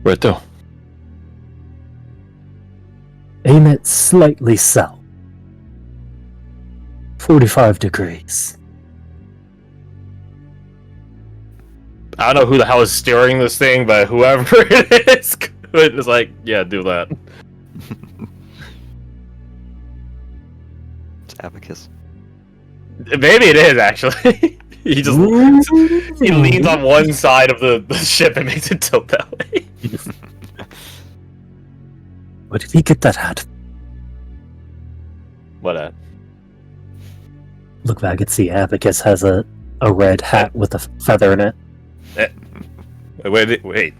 Where to? Aim it slightly south. 45 degrees. I don't know who the hell is steering this thing, but whoever it is is like, yeah, do that. It's Abacus. Maybe it is actually. He leans on one side of the ship and makes it tilt that way. Where did he get that hat? What? Look back and see Abacus has a red hat with a feather in it. Wait.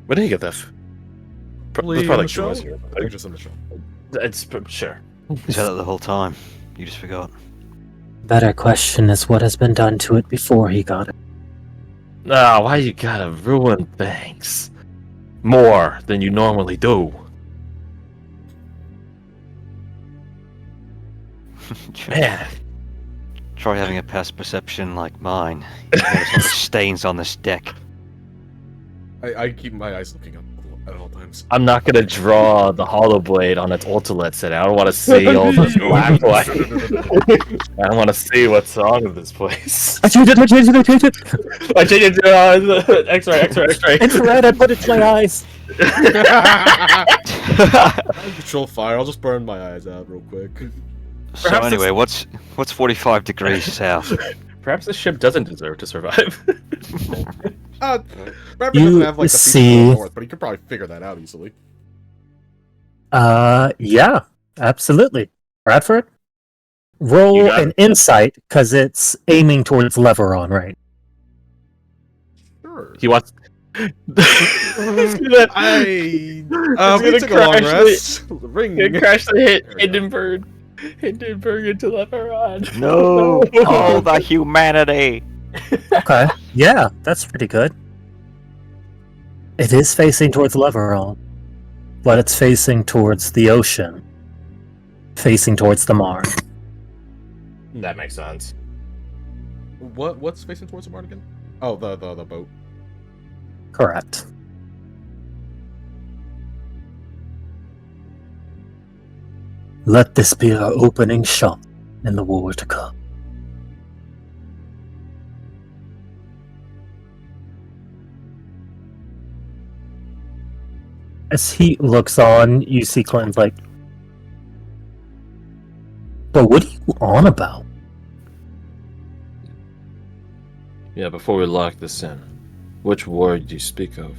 Where did he get this? Probably Probably in the show. here. I think just in the show. It's sure. He's had it the whole time. You just forgot. Better question is what has been done to it before he got it. Nah, why you gotta ruin things more than you normally do? Man, Try having a past perception like mine. You notice all the stains on this deck. I keep my eyes looking up at all times. I'm not gonna draw the hollow blade on its ultimate set. I don't want to see all this black light. I don't want to see what's wrong with this place. I changed it! I changed it to X-ray. Infrared, I put it to my eyes! I control fire. I'll just burn my eyes out real quick. So anyway, what's 45 degrees south? Perhaps this ship doesn't deserve to survive. Bradford You doesn't have like the see- feet to the north, but he could probably figure that out easily. Yeah, absolutely. Bradford? Roll You got an insight, because it's aiming towards Leveron, right? Sure. He wants. We gonna took a long crash rest. Ring. crash the There we go. Hindenburg into Leveron. No! All the humanity! Okay. Yeah, that's pretty good. It is facing towards Leveron, but it's facing towards the ocean. Facing towards the Marne. That makes sense. What's facing towards the Marne again? Oh, the boat. Correct. Let this be our opening shot in the war to come. As he looks on, you see Clinton's like, but what are you on about? Yeah, before we lock this in, which war do you speak of?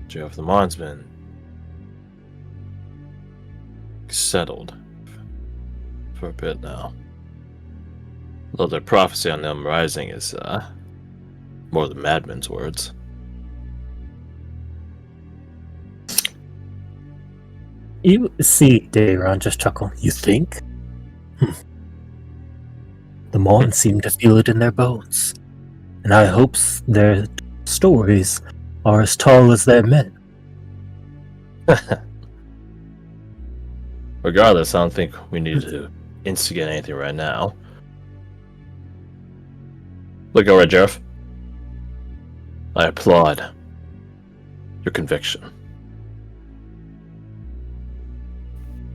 Jeff, the Marne's been settled for a bit now. Though their prophecy on them rising is more than madmen's words. You see Dayron just chuckle. You think? The Marne seem to feel it in their bones, and I hope their stories are as tall as their men. Regardless, I don't think we need to instigate anything right now. Look over, Jeff. I applaud your conviction.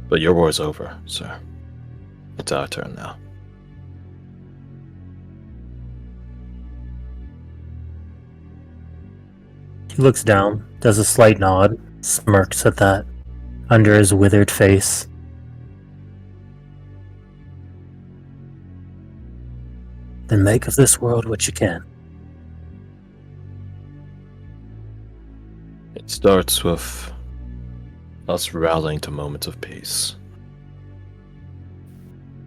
But your war's over, sir. It's our turn now. He looks down, does a slight nod, smirks at that, under his withered face. Then make of this world what you can. It starts with us rallying to moments of peace.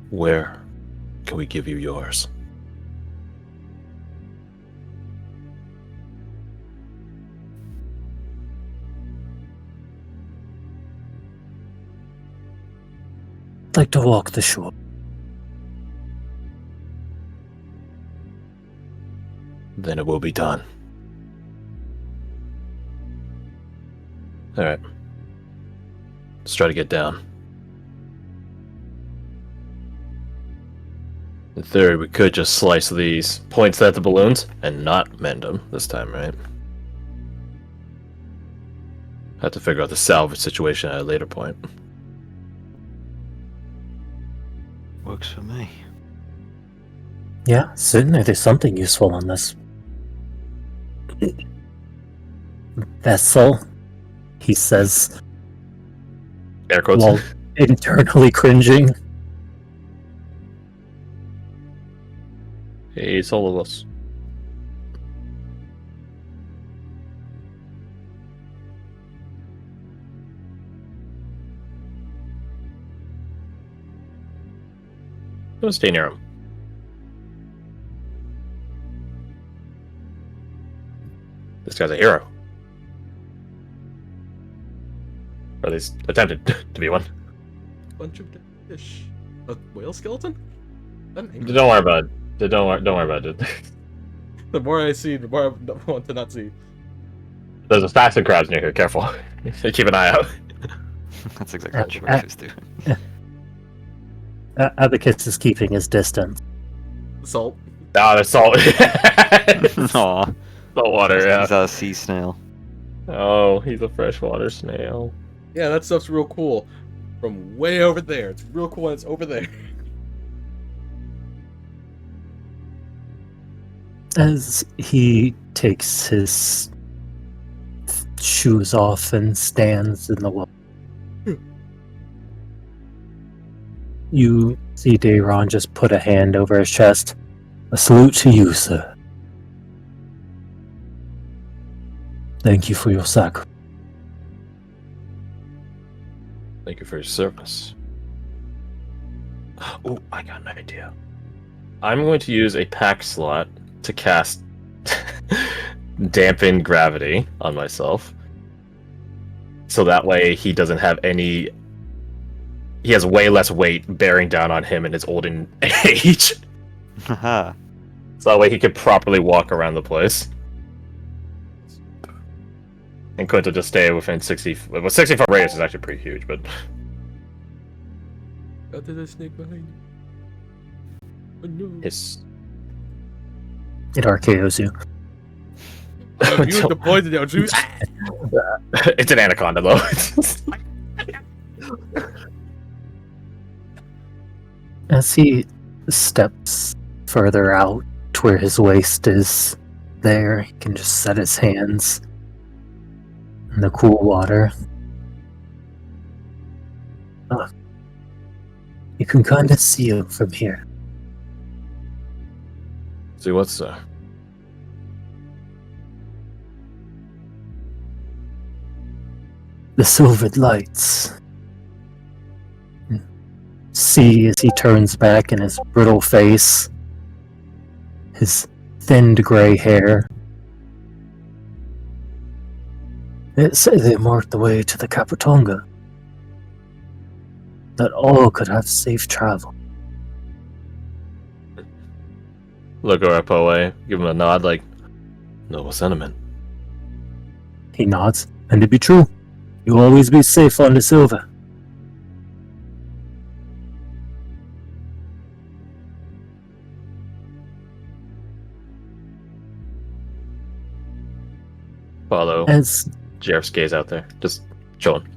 Where can we give you yours? I'd like to walk the shore. Then it will be done. Alright. Let's try to get down. In theory, we could just slice these points at the balloons and not mend them this time, right? have to figure out the salvage situation at a later point. Works for me. Yeah, certainly there's something useful on this vessel, he says, Air quotes. while internally cringing. It's all of us. Don't stay near him. This guy's a hero. Or at least attempted to be one. Bunch of fish. A whale skeleton? That ain't- Don't worry about it. Don't worry about it. The more I see, the more I want to not see. There's a stacks of crabs near here. Careful. Keep an eye out. That's exactly what George is doing. Abacus is keeping his distance. Salt. Ah, there's salt. Aw. Salt water, yeah. He's a sea snail. Oh, he's a freshwater snail. Yeah, that stuff's real cool. From way over there. It's real cool when it's over there. As he takes his shoes off and stands in the water, you see Dayron just put a hand over his chest. A salute to you, sir. Thank you for your sacrifice. Thank you for your service. Oh, I got an idea. I'm going to use a pack slot to cast dampen gravity on myself. So that way he doesn't have any... He has way less weight bearing down on him in his olden age. Haha. So that way he could properly walk around the place. And Quint will just stay within 60... Well, 60-foot radius is actually pretty huge, but... Got the snake behind you. Oh no. His... It RKOs you. You the poison now, juice. It's an anaconda, though. As he steps further out to where his waist is there, he can just set his hands in the cool water. You can kind of see him from here. See what's there? The silvered lights. See as he turns back in his brittle face, his thinned gray hair. It say they marked the way to the Capitonga. That all could have safe travel. Look up away, give him a nod like, noble sentiment. He nods, and to be true, you'll always be safe on the silver. Follow As Jeff's gaze out there, just chilling.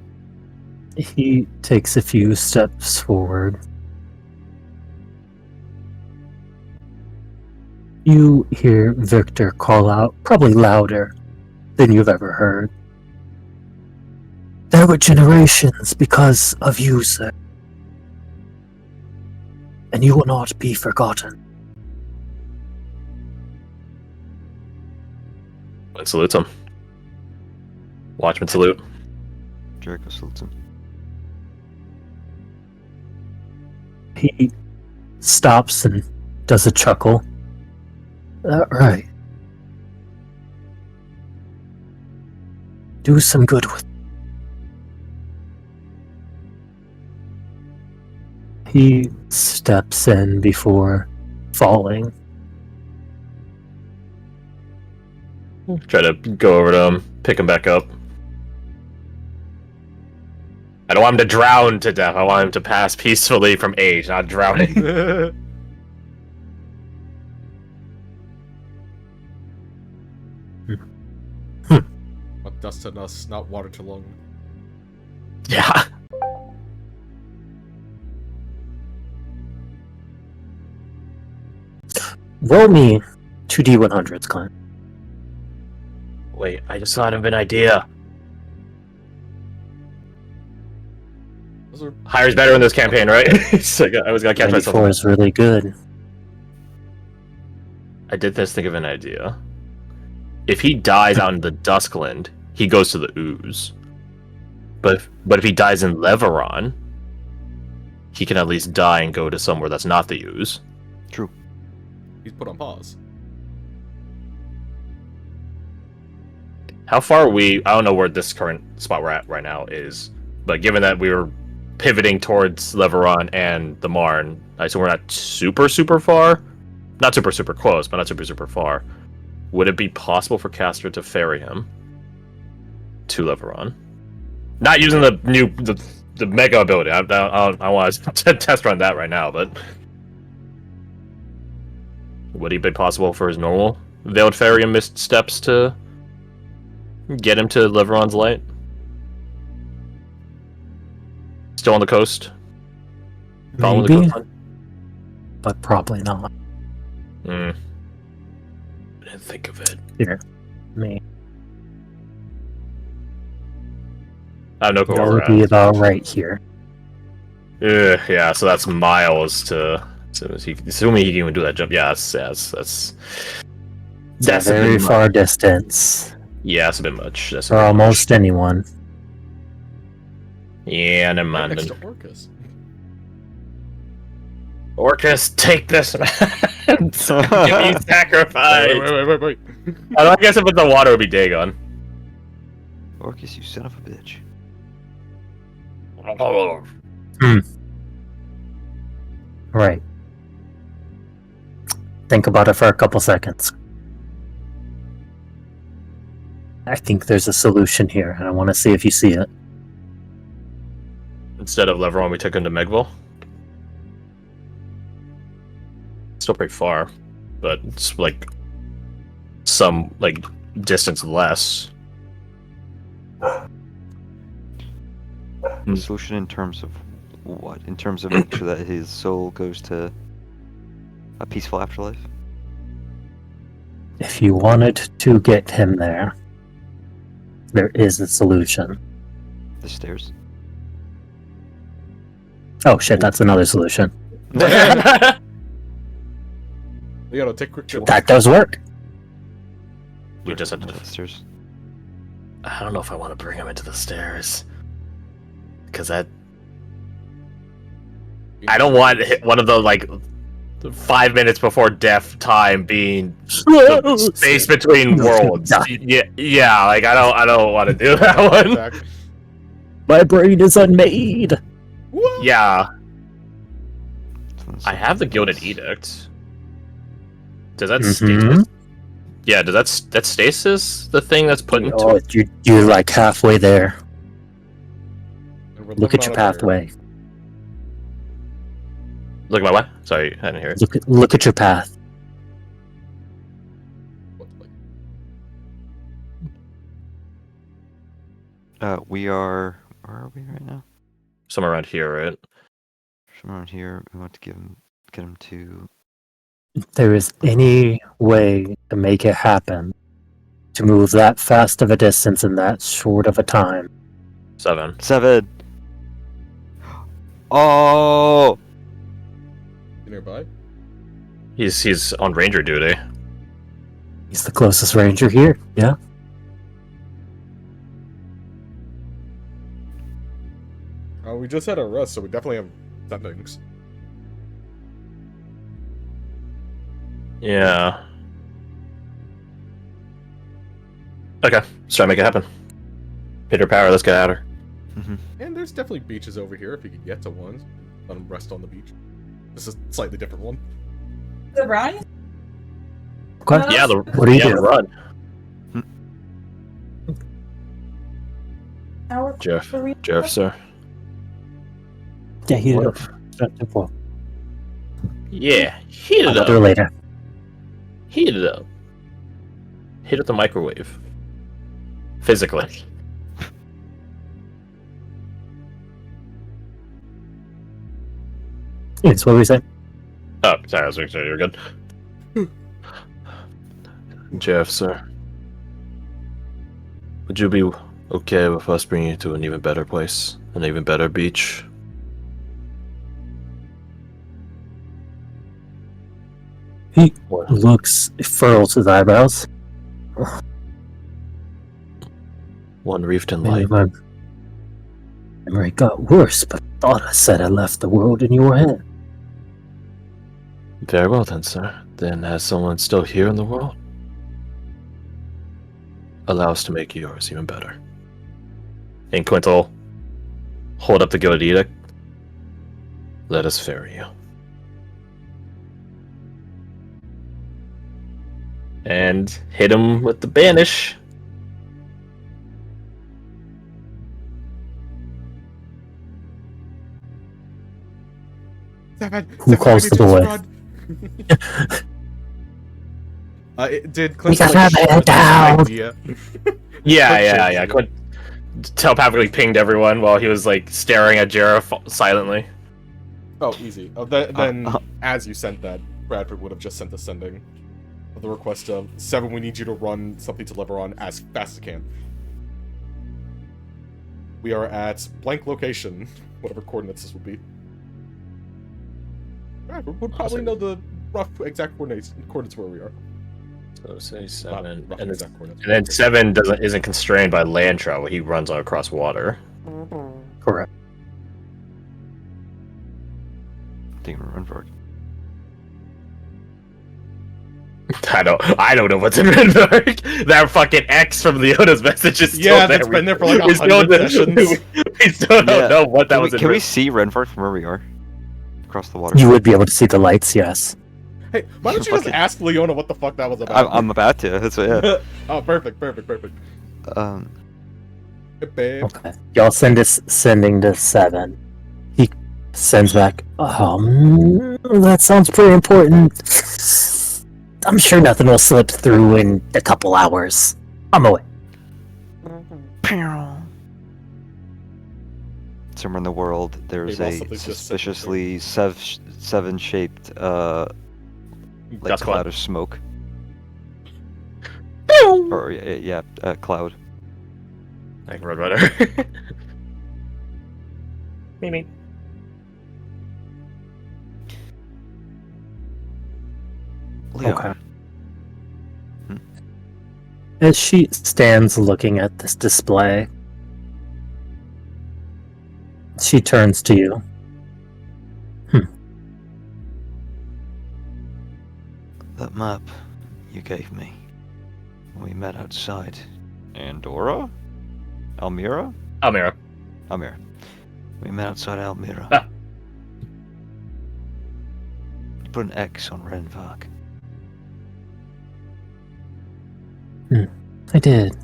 he takes a few steps forward, you hear Victor call out, probably louder than you've ever heard. There were generations because of you, sir. And you will not be forgotten. And salutes him. Watchman salute. Jericho salutes him. He stops and does a chuckle. Right. Do some good with. He steps in before falling. Try to go over to him, pick him back up. I don't want him to drown to death. I want him to pass peacefully from age, not drowning. What dust on us, not water to lung. Yeah. Roll me 2d100s, Clint. Wait, I just thought of an idea. Those are Higher's better in this campaign, right? So I was gonna catch myself. 94 is really good. I did just think of an idea. If he dies out in the Duskland, he goes to the ooze. But if he dies in Leveron, he can at least die and go to somewhere that's not the ooze. True. he's put on pause. How far are we? I don't know where this current spot we're at right now is, but given that we were pivoting towards Leveron and the Marne, I assume we're not super far. Not super close, but not super far. Would it be possible for Castor to ferry him to Leveron? Not using the mega ability. I want to test run that right now, but would it be possible for his normal Veiled Fairy and Mist steps to get him to Leveron's light? Still on the coast? Following the Maybe, coastline? but probably not. I didn't think of it. Here, me. I have no clue That where we're would be at. about right here. Yeah, so that's miles to. Assuming he can even do that jump. Yeah, that's It's a a very bit far much. distance Yeah, that's a bit much. That's a for bit almost much. anyone. Yeah, never Right mind. next to Then. Orcus. Orcus, take this man. Give me sacrifice. Wait. I guess if it's the water, it would be Dagon. Orcus, you son of a bitch. Right. Think about it for a couple seconds. I think there's a solution here, and I want to see if you see it. Instead of Leveron, we took him to Megville. Still pretty far, but it's like some like distance less. Solution in terms of what? In terms of making sure that his soul goes to a peaceful afterlife? If you wanted to get him there, there is a solution. The stairs? Oh shit, that's another solution. You gotta take quick trip. That does work. We just had Not to. the stairs. I don't know if I want to bring him into the stairs, because I don't want one of the like 5 minutes before death time being the space between worlds. Yeah, like I don't want to do that one. Exactly. My brain is unmade. What? Yeah, So that's I have the something Gilded else. Edict. Does that Mhm. stasis? Yeah, does that stasis the thing that's put into? Oh, you're like halfway there. And we're Look living at your on a bear. pathway. Look at my what? Sorry, I didn't hear it. Look at your path. What, like, We are. Where are we right now? Somewhere around here, right? Somewhere around here. We want to get him to. If there is any way to make it happen, to move that fast of a distance in that short of a time, 7. 7! Oh! nearby? He's on ranger duty. he's the closest ranger here. Yeah. We just had a rest, so we definitely have sendings. Yeah. Okay, let's try to make it happen. Hit her power, let's get at her. And there's definitely beaches over here if you could get to one. Let them rest on the beach. This is a slightly different one. The Brian? What? Yeah, What do you yeah, do? the run. Our Jeff, sir. Yeah, he What did. Well, Yeah, heat it I'll do it up. later. Heat it up. Hit it with the microwave. Physically. Yes, what were you saying? Oh, sorry, I was making sure you're good. Jeff, sir. Would you be okay with us bringing you to an even better place? An even better beach? He What? looks, furrows his eyebrows. One reefed in light. My memory got worse, but I thought I said I left the world in your hand. Very well then, sir. Then as someone still here in the world, allow us to make yours even better. And Quintel, hold up the Gilded Edict. Let us ferry you. And hit him with the banish. Who calls the boy? Did We Clinton got like, her down. idea? Yeah. Quint telepathically pinged everyone while he was like staring at Jarrah silently. Oh, easy. Then, as you sent that, Bradford would have just sent the sending of the request of 7. We need you to run something to Leveron as fast as you can. We are at blank location, whatever coordinates this would be. Bradford would probably know the rough exact coordinates where we are. So say Not 7, rough and exact coordinates. then 7 isn't constrained by land travel. He runs across water. Correct. Think we're Renberg. I don't know what's in Renberg. That fucking X from Leona's message is still Yeah, there. that's been there for like We still 100 sessions. We still don't know what that was. Can we see Renberg from where we are? Across the water. You would be able to see the lights, yes. Hey, why don't you just ask Leona what the fuck that was about? I'm about to. That's what, yeah. Oh, perfect. Hey, babe. Okay. Y'all sending to 7. He sends back, that sounds pretty important. I'm sure nothing will slip through in a couple hours. I'm away. Somewhere in the world, there's Hey, well, a something's just suspiciously seven-shaped, like That's cloud cloud. of smoke. Or cloud. Like Roadrunner. Me. Leo, Okay. As she stands looking at this display, she turns to you. that map you gave me when we met outside Andorra? Almira? Almira. Almira. We met outside Almira. Ah. You put an X on Renvark. I did.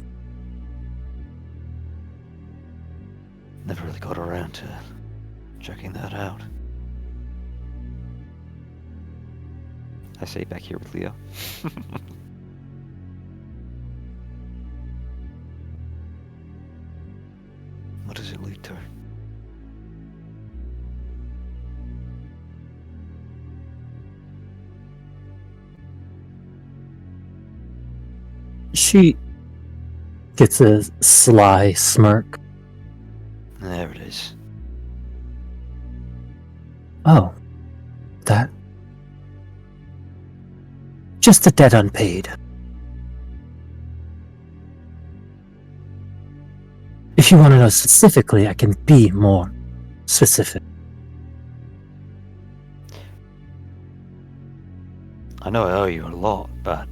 Never really got around to checking that out. I say back here with Leo. What does it lead to? She gets a sly smirk. There it is. Oh, that. Just a debt unpaid. If you want to know specifically, I can be more specific. I know I owe you a lot, but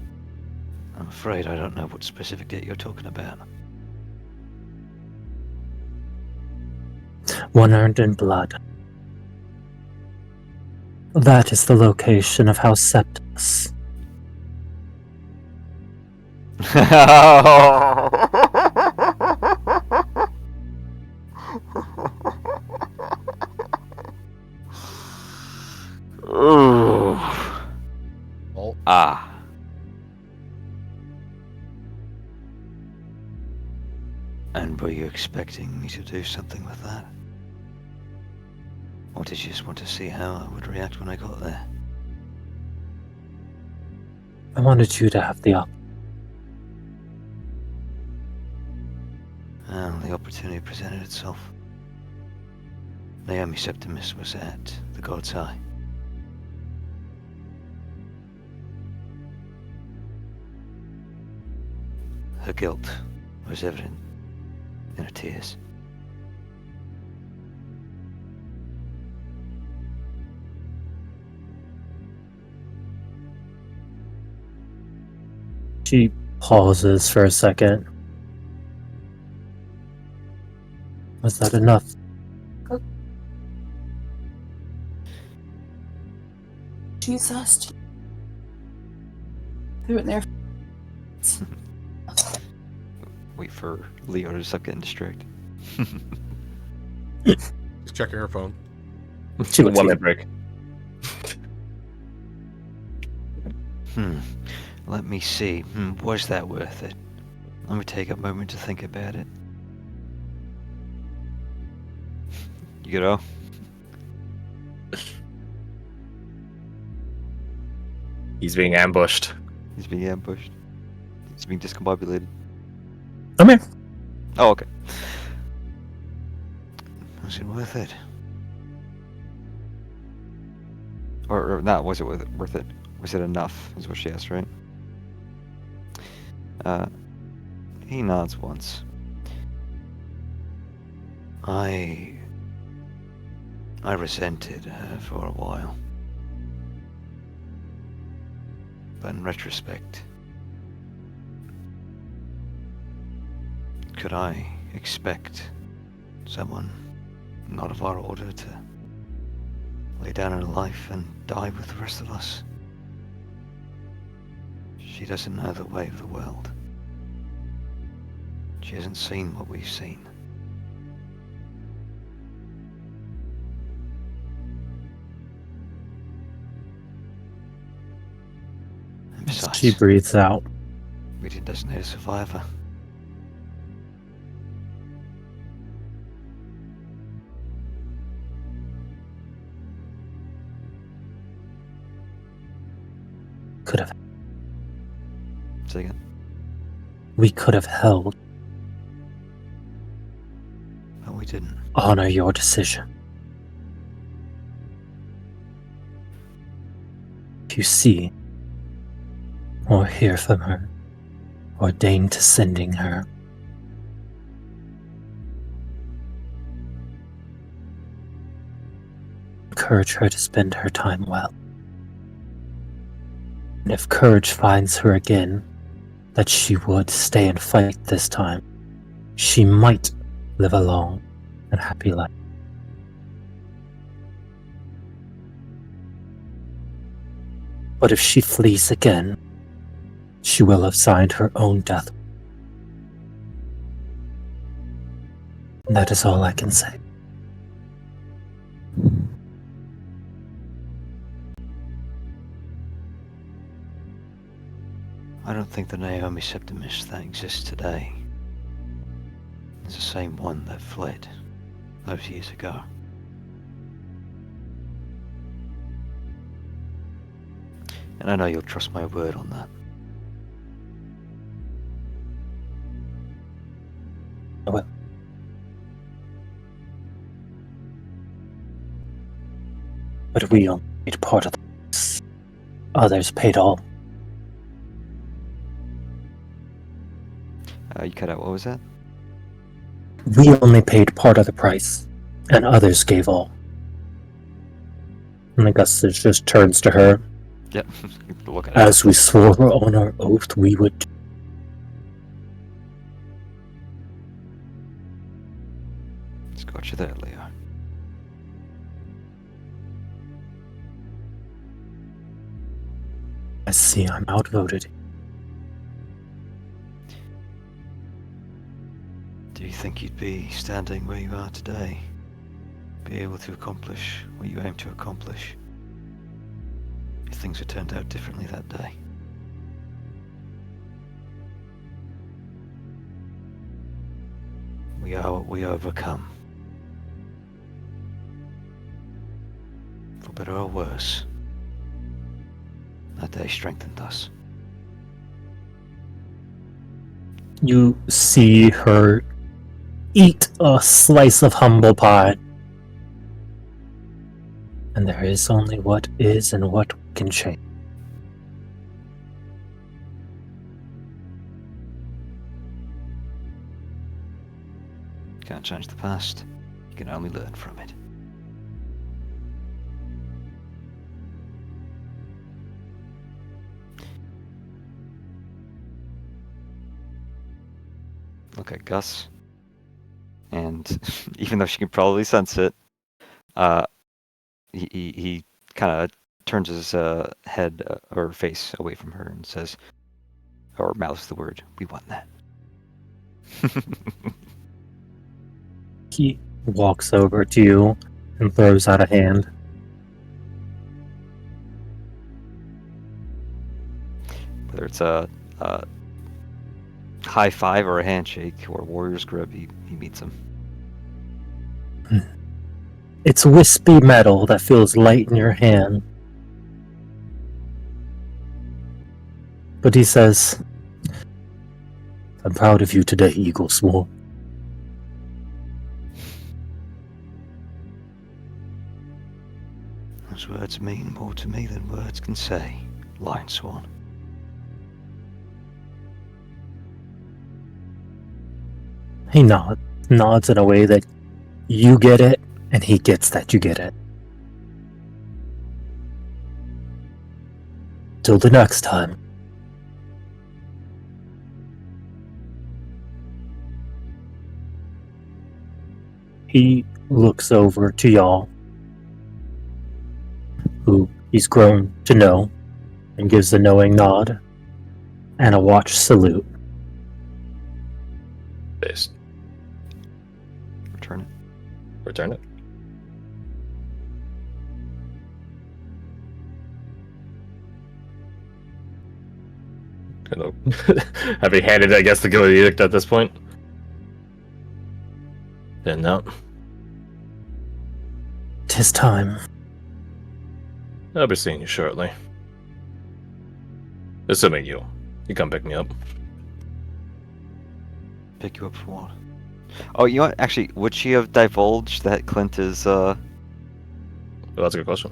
I'm afraid I don't know what specific date you're talking about. One earned in blood. That is the location of House Septus. Ooh. Oh, Ah. And were you expecting me to do something with that? Or did you just want to see how I would react when I got there? I wanted you to have the option. Well, the opportunity presented itself. Naomi Septimus was at the God's Eye. Her guilt was evident in her tears. She pauses for a second. Was that enough? Jesus. Threw it there. Wait for Leo to stop getting distracted. She's checking her phone. She looks 1 minute break. Let me see. Was that worth it? Let me take a moment to think about it. You know? He's being ambushed. He's being ambushed. He's being discombobulated. I'm here. Oh, okay. Was it worth it? Or not, was it worth it? Was it enough, is what she asked, right? He nods once. I resented her for a while. But in retrospect, could I expect someone not of our order to lay down her life and die with the rest of us? She doesn't know the way of the world. She hasn't seen what we've seen. And besides, She breathes out. we didn't designate a survivor. Could have. Say again. We could have held. But we didn't. Honor your decision. If you see or hear from her, or deign to sending her, encourage her to spend her time well. And if courage finds her again, that she would stay and fight this time, she might live a long and happy life. But if she flees again, she will have signed her own death. And that is all I can say. I don't think the Naomi Septimus that exists today is the same one that fled those years ago. And I know you'll trust my word on that. I will. But we only paid part of this. Others paid all. You cut out, what was that? We only paid part of the price, and others gave all. And Augustus just turns to her. Yep. Look at As we swore on our oath we would do. It's got you there, Leo. I see I'm outvoted. Do you think you'd be standing where you are today? Be able to accomplish what you aim to accomplish? If things had turned out differently that day? We are what we overcome. better or worse, that day strengthened us. You see her eat a slice of humble pie. And there is only what is and what can change. Can't change the past. You can only learn from it. Look at Gus. And even though she can probably sense it, he kind of turns his head or face away from her and says, or mouths the word, "We won that." He walks over to you and throws out a hand. Whether it's a high five or a handshake or warrior's grip, he meets him. It's wispy metal that feels light in your hand. But he says, "I'm proud of you today, Eagle Swarm." Those words mean more to me than words can say, Lion Swan. He nods in a way that you get it, and he gets that you get it. Till the next time. He looks over to y'all, who he's grown to know, and gives a knowing nod and a watch salute. Based. Return it. Return it. Kind of having handed, I guess, the Guild Edict at this point. And no. 'Tis time. I'll be seeing you shortly. Assuming you come pick me up. Pick you up for what? Oh, you know what? Actually, would she have divulged that Clint is, Well, that's a good question.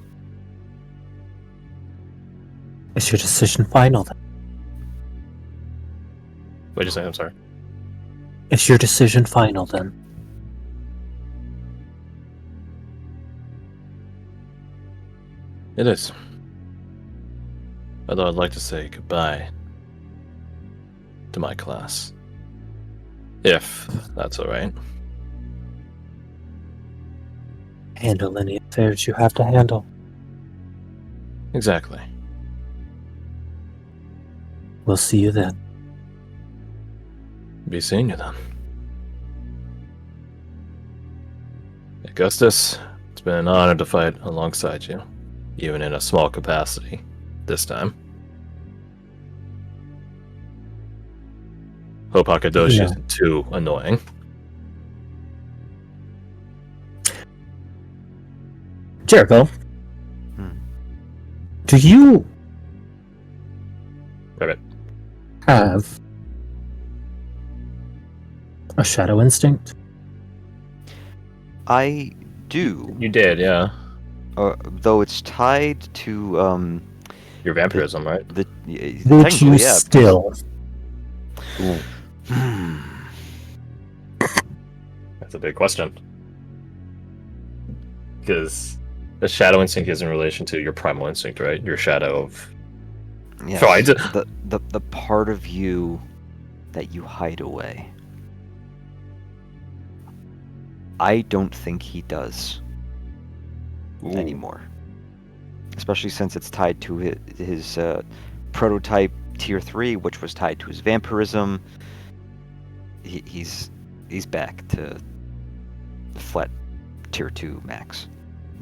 Is your decision final then? What'd you say? I'm sorry. Is your decision final then? It is. Although I'd like to say goodbye to my class. If that's alright. Handle any affairs you have to handle. Exactly. We'll see you then. Be seeing you then. Augustus, it's been an honor to fight alongside you, even in a small capacity this time. Hope Hakadoshi Yeah. isn't too annoying. Jericho, Hmm. do you Okay. have a shadow instinct? I do, You did, yeah. though it's tied to, Your vampirism, right? the... Would technically, you yeah. still? That's a big question. Because the shadow instinct is in relation to your primal instinct, right? Your shadow of... Yes, So I d- the part of you that you hide away. I don't think he does anymore. Especially since it's tied to his prototype tier 3, which was tied to his vampirism. He's back to flat tier 2 max.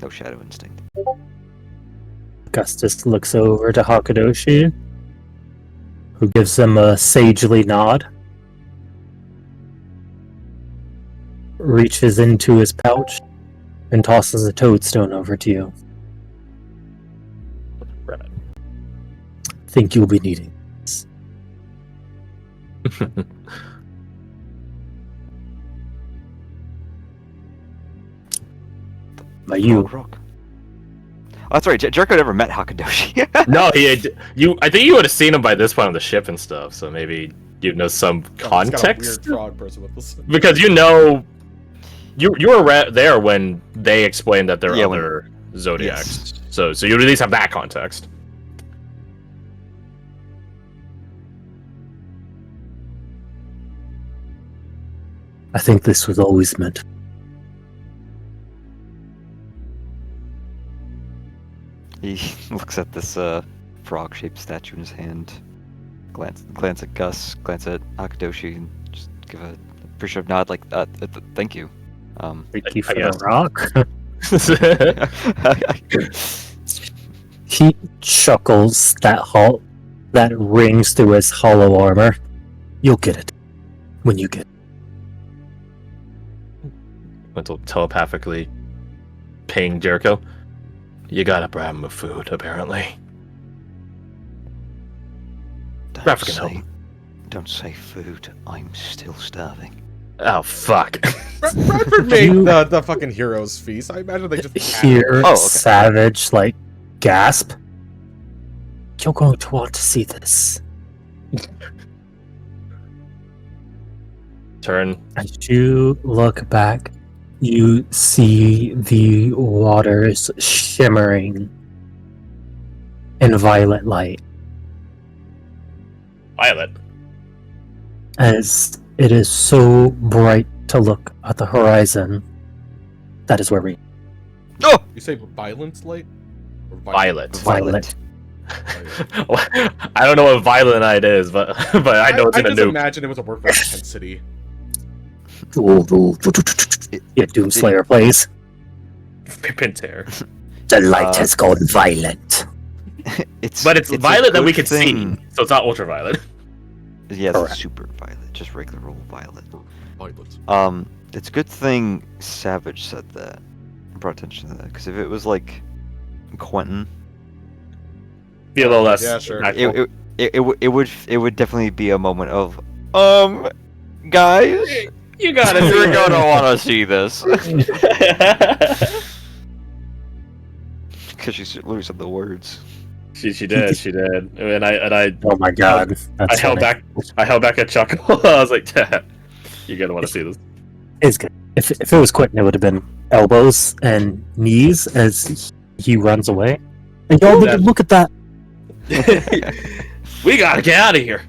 No shadow instinct. Augustus looks over to Hakadoshi, who gives him a sagely nod, reaches into his pouch, and tosses a toadstone over to you. think you'll be needing this. But you, Rock. Oh, that's right. Jericho never met Hakadoshi. No, he had, you. I think you would have seen him by this point on the ship and stuff. So maybe you know some He's got a context. weird frog person with this. Because you were there when they explained that there are other Zodiacs. Yes. So you at least have that context. I think this was always meant. He looks at this frog-shaped statue in his hand, glance at Gus, glance at Hakadoshi, and just give a appreciative nod like, thank you. Thank you for I the rock. He chuckles that rings through his hollow armor. You'll get it when you get it. Mental telepathically ping Jericho. You gotta bribe him with food, apparently. Don't say food. I'm still starving. Oh, fuck. Bradford made the fucking heroes feast. I imagine they just Hear Savage gasp. You're going to want to see this. Turn. As you look back, you see the waters shimmering in violet light Violet. as it is so bright to look at the horizon. That is where we Oh! You say violence light? Or Violet. violet. I don't know what violet night is, but I know it's in a just nuke. imagine it was a word for intensity. Yeah, Doomslayer plays. Pippin tear. The light has gone violent. It's But it's a violet that we good can thing. see, so it's not ultraviolet. Yeah, it's Correct. super violet, just regular old violet. Violence. It's a good thing Savage said that, brought attention to that, because if it was like Quentin, Be a little less. Yeah, sure. impactful. it would definitely be a moment of guys, You gotta you're see gonna want to see this, because she literally said the words. She did, and I Oh my god. That's held funny. back a chuckle. I was like, you're gonna want to see this. It's good. If it was Quentin, it would have been elbows and knees as he runs away. And y'all look at that. We gotta get out of here.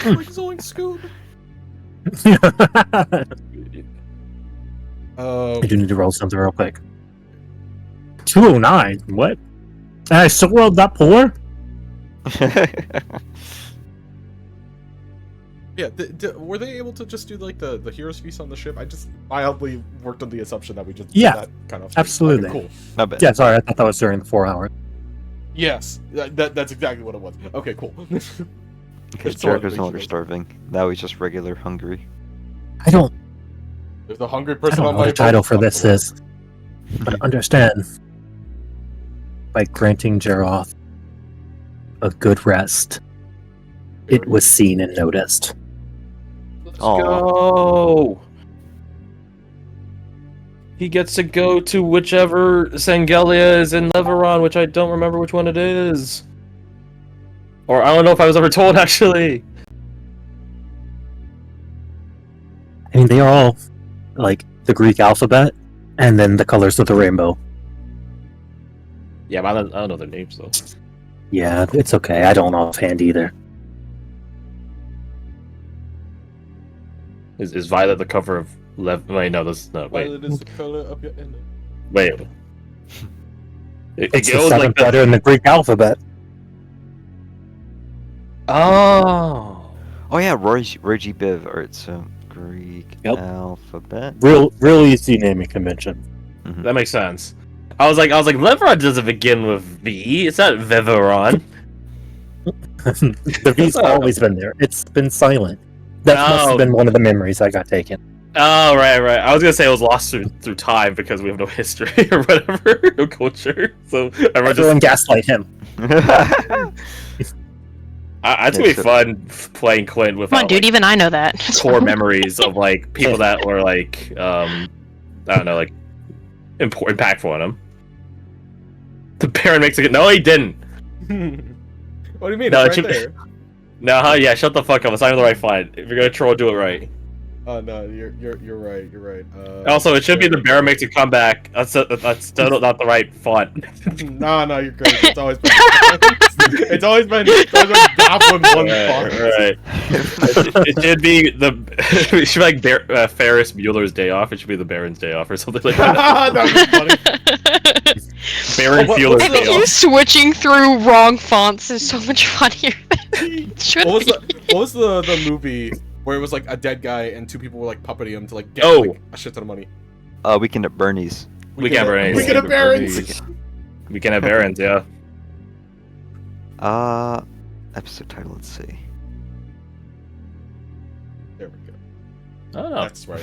Like Zoink Scoob. I do need to roll something real quick. 209. What? And I still rolled that poor? Yeah, were they able to just do like the heroes feast on the ship? I just mildly worked on the assumption that we just did that kind of thing. absolutely. Okay, cool. Not bad. Yeah, sorry, I thought that was during the 4 hours. Yes, that's exactly what it was. Okay, cool. Because It's all Jericho's no longer appreciated. starving. Now he's just regular hungry. I don't There's a hungry I person don't on know my what the title boat. for this is. But understand, by granting Jeroth a good rest, it was seen and noticed. Let's Aw. go. He gets to go to whichever Sangelia is in Leveron, which I don't remember which one it is. Or I don't know if I was ever told, actually. I mean, they are all like the Greek alphabet and then the colors of the rainbow. Yeah, but I don't know their names, though. Yeah, it's okay. I don't know offhand either. Is Violet the cover of Wait, no, this... No, wait. Violet is the color of your enemy. Wait. It It's the goes seventh like the... letter in the Greek alphabet. Oh. Oh yeah, Roy G. Biv. Alright, so Greek Yep. alphabet. Real easy naming convention. That makes sense. I was like, Leveron doesn't begin with V. It's not Viveron. The V's always been there. It's been silent. That must Oh. have been one of the memories I got taken. Oh, right. I was gonna say it was lost through time because we have no history or whatever, no culture. So everyone Everyone gaslight him. It's gonna be fun playing Clint with Come on, dude. Even I know that. core memories of like people that were like I don't know, like impactful on him. The Baron makes it. No, he didn't. What do you mean? No, It's it right should- there. No, yeah, shut the fuck up. It's not even the right font. If you're gonna troll, do it right. No, you're right. You're right. Also, it should be the Baron makes a comeback. That's still not the right font. No, you're good. It's always been. It's always been Goblin one font. Right. It should be it should be like Ferris Bueller's Day Off. It should be the Baron's Day Off or something like that. That was funny. Baron what- Bueller's what's Day the- You Off. switching through wrong fonts is so much funnier than it should What be. was the movie where it was like a dead guy and two people were like puppeting him to like get Oh. like, a shit ton of money? Weekend at Bernie's. Weekend at Bernie's. Weekend at Barons. We can have Barons, yeah. Episode title. Let's see. There we go. Oh. That's right.